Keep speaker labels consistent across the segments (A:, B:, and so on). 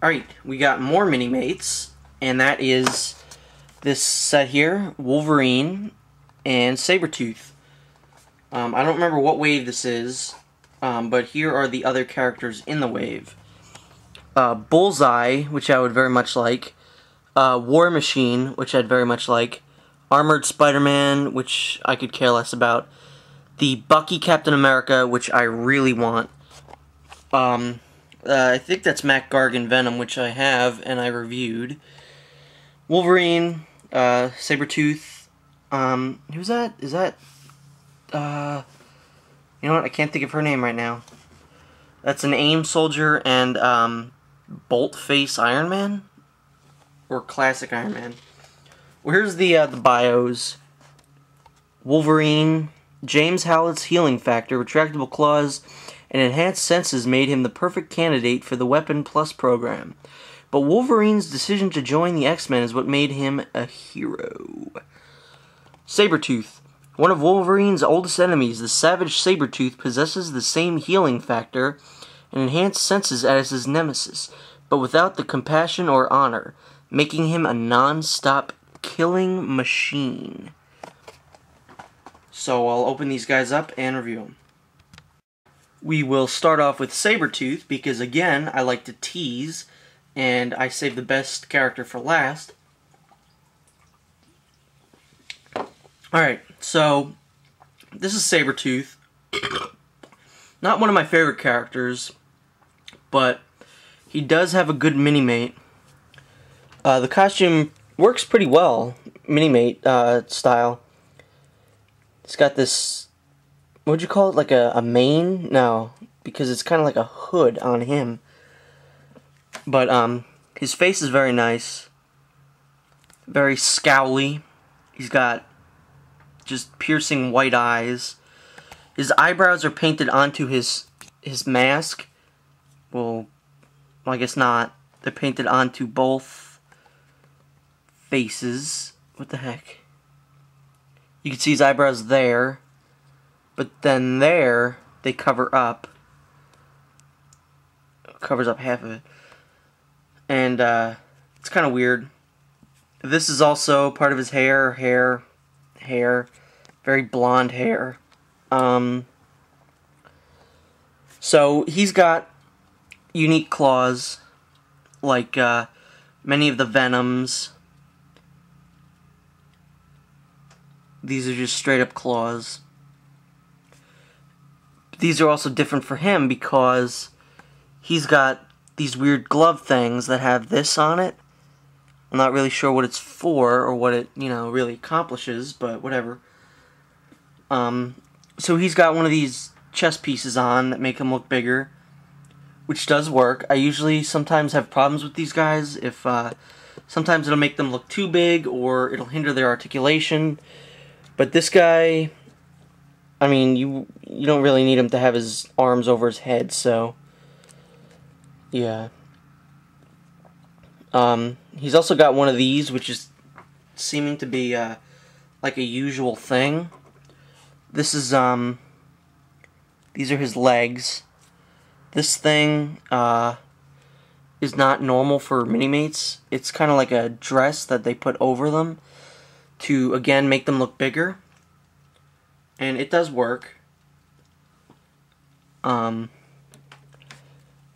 A: Alright, we got more mini-mates, and that is this set here, Wolverine and Sabertooth. I don't remember what wave this is, but here are the other characters in the wave. Bullseye, which I would very much like. War Machine, which I'd very much like. Armored Spider-Man, which I could care less about. The Bucky Captain America, which I really want. I think that's Mac Gargan Venom, which I have and I reviewed. Wolverine, Sabertooth. Who's that? Is that? You know what? I can't think of her name right now. That's an AIM soldier and Bolt Face Iron Man, or Classic Iron Man. Well, here's the bios. Wolverine, James Hallett's healing factor, retractable claws, and enhanced senses made him the perfect candidate for the Weapon Plus program. But Wolverine's decision to join the X-Men is what made him a hero. Sabertooth. One of Wolverine's oldest enemies, the savage Sabertooth, possesses the same healing factor and enhanced senses as his nemesis, but without the compassion or honor, making him a non-stop killing machine. So I'll open these guys up and review them. We will start off with Sabertooth, because again, I like to tease, and I save the best character for last. Alright, so this is Sabertooth. Not one of my favorite characters, but he does have a good mini-mate. The costume works pretty well, mini-mate style. It's got this, what would you call it, like a mane? No, because it's kind of like a hood on him. But his face is very nice, very scowly. He's got just piercing white eyes. His eyebrows are painted onto his mask. Well, I guess not. They're painted onto both faces. What the heck? You can see his eyebrows there, but then there, they cover up. It covers up half of it. And it's kind of weird. This is also part of his hair. Very blonde hair. So he's got unique claws, like many of the Venoms. These are just straight up claws. These are also different for him because he's got these weird glove things that have this on it. I'm not really sure what it's for or what it, really accomplishes, but whatever. So he's got one of these chest pieces on that make him look bigger, which does work. I usually sometimes have problems with these guys if sometimes it'll make them look too big or it'll hinder their articulation. But this guy, I mean, you don't really need him to have his arms over his head, so yeah. He's also got one of these, which is seeming to be like a usual thing. This is these are his legs. This thing is not normal for mini-mates. It's kind of like a dress that they put over them to, again, make them look bigger. And it does work. Now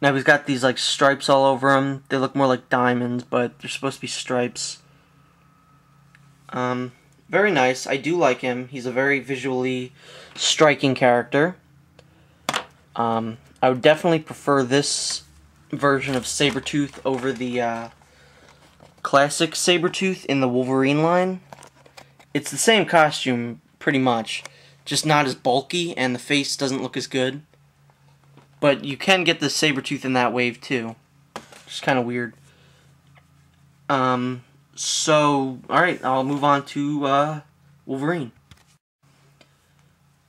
A: he's got these like stripes all over him. They look more like diamonds, but they're supposed to be stripes. Very nice. I do like him. He's a very visually striking character. I would definitely prefer this version of Sabertooth over the classic Sabertooth in the Wolverine line. It's the same costume, pretty much, just not as bulky, and the face doesn't look as good. But you can get the Sabertooth in that wave, too. Just kind of weird. So, alright, I'll move on to Wolverine.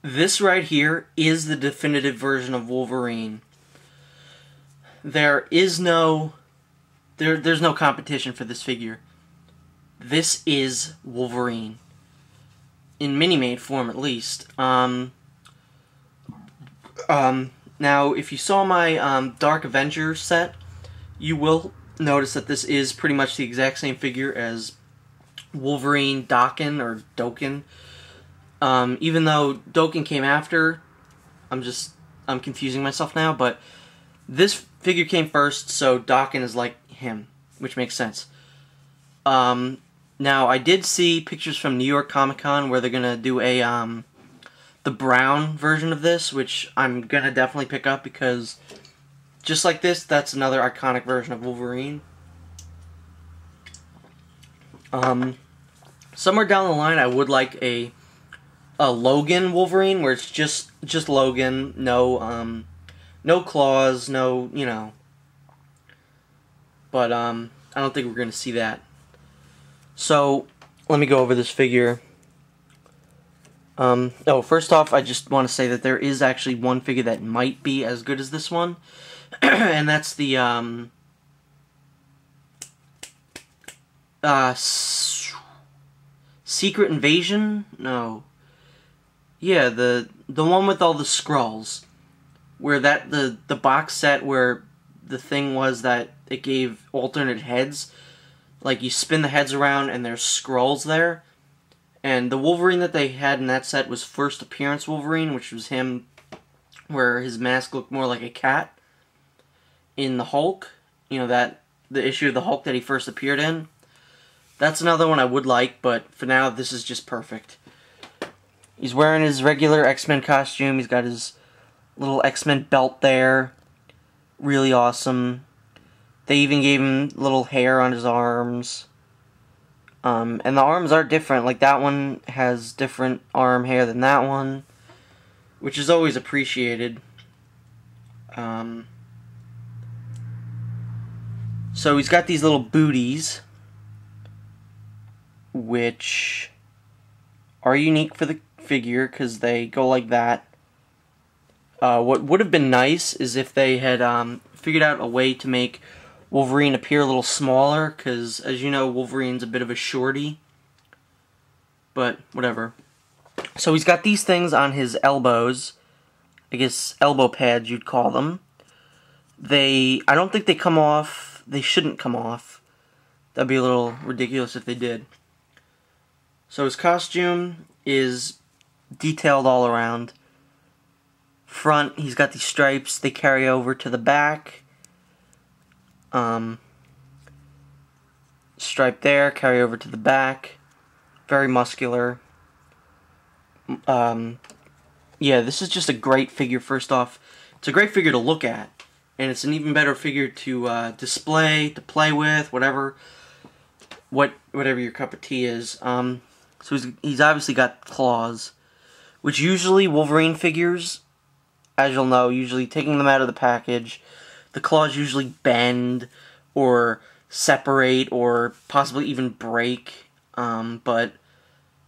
A: This right here is the definitive version of Wolverine. There's no competition for this figure. This is Wolverine. In mini-mate form, at least. Now, if you saw my Dark Avenger set, you will notice that this is pretty much the exact same figure as Wolverine Dokken, or Dokken. Even though Dokken came after, I'm confusing myself now, but this figure came first, so Dokken is like him, which makes sense. Now, I did see pictures from New York Comic Con where they're gonna do a, the brown version of this, which I'm gonna definitely pick up because just like this, that's another iconic version of Wolverine. Somewhere down the line, I would like a Logan Wolverine where it's just Logan, no claws, no, you know. But I don't think we're gonna see that. So let me go over this figure. Oh, first off, I just want to say that there is actually one figure that might be as good as this one, and that's the Secret Invasion? No. Yeah, the one with all the Skrulls, where the box set where the thing was that it gave alternate heads, like you spin the heads around and there's Skrulls there. And the Wolverine that they had in that set was First Appearance Wolverine, which was him where his mask looked more like a cat. In the Hulk, you know, the issue of the Hulk that he first appeared in. That's another one I would like, but for now, this is just perfect. He's wearing his regular X-Men costume. He's got his little X-Men belt there. Really awesome. They even gave him little hair on his arms. And the arms are different. Like, that one has different arm hair than that one, which is always appreciated. So he's got these little booties, which are unique for the figure because they go like that. What would have been nice is if they had figured out a way to make Wolverine appear a little smaller, because as you know, Wolverine's a bit of a shorty. But whatever. So he's got these things on his elbows. I guess elbow pads you'd call them. I don't think they come off. They shouldn't come off. That'd be a little ridiculous if they did. So his costume is detailed all around. Front, he's got these stripes. They carry over to the back. Stripe there, carry over to the back. Very muscular. Yeah, this is just a great figure, first off. It's a great figure to look at. And it's an even better figure to display, to play with, whatever your cup of tea is. So he's obviously got claws, which usually Wolverine figures, as you'll know, usually taking them out of the package, the claws usually bend or separate or possibly even break. But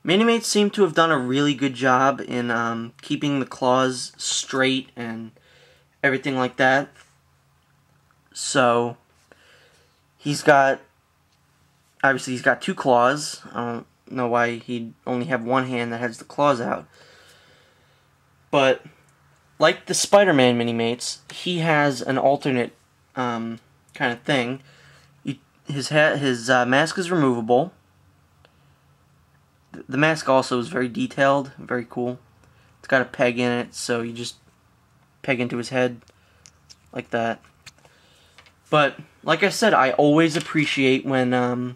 A: Minimates seem to have done a really good job in keeping the claws straight and everything like that. So obviously he's got two claws. I don't know why he'd only have one hand that has the claws out. But like the Spider-Man Minimates, he has an alternate kind of thing. His mask is removable. The mask also is very detailed, very cool. It's got a peg in it, so you just peg into his head like that. But like I said, I always appreciate when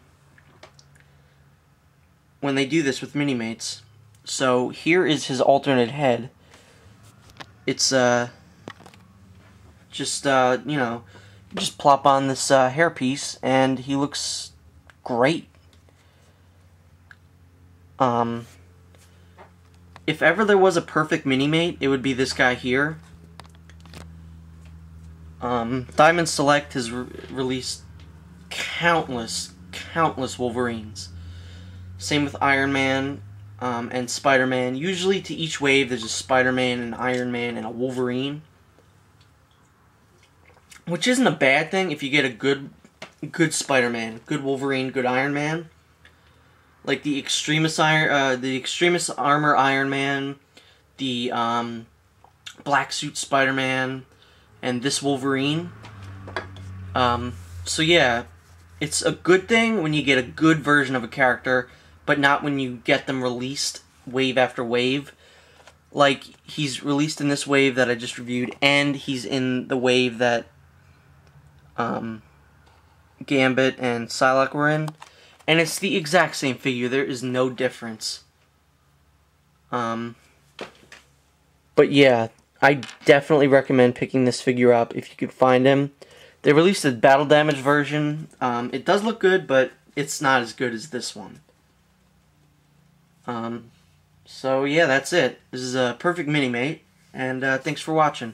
A: they do this with Minimates. So here is his alternate head. It's just you know, just plop on this hairpiece and he looks great. If ever there was a perfect Minimate, it would be this guy here. Diamond Select has released countless Wolverines. Same with Iron Man and Spider-Man. Usually to each wave there's a Spider-Man, an Iron Man, and a Wolverine. Which isn't a bad thing if you get a good Spider-Man, good Wolverine, good Iron Man. Like the Extremis Armor Iron Man, the Black Suit Spider-Man, and this Wolverine. So yeah, it's a good thing when you get a good version of a character, but not when you get them released wave after wave. Like, he's released in this wave that I just reviewed, and he's in the wave that Gambit and Psylocke were in, and it's the exact same figure. There is no difference. But yeah, I definitely recommend picking this figure up if you can find him. They released a battle damage version. It does look good, but it's not as good as this one. So yeah, that's it. This is a perfect mini-mate, and thanks for watching.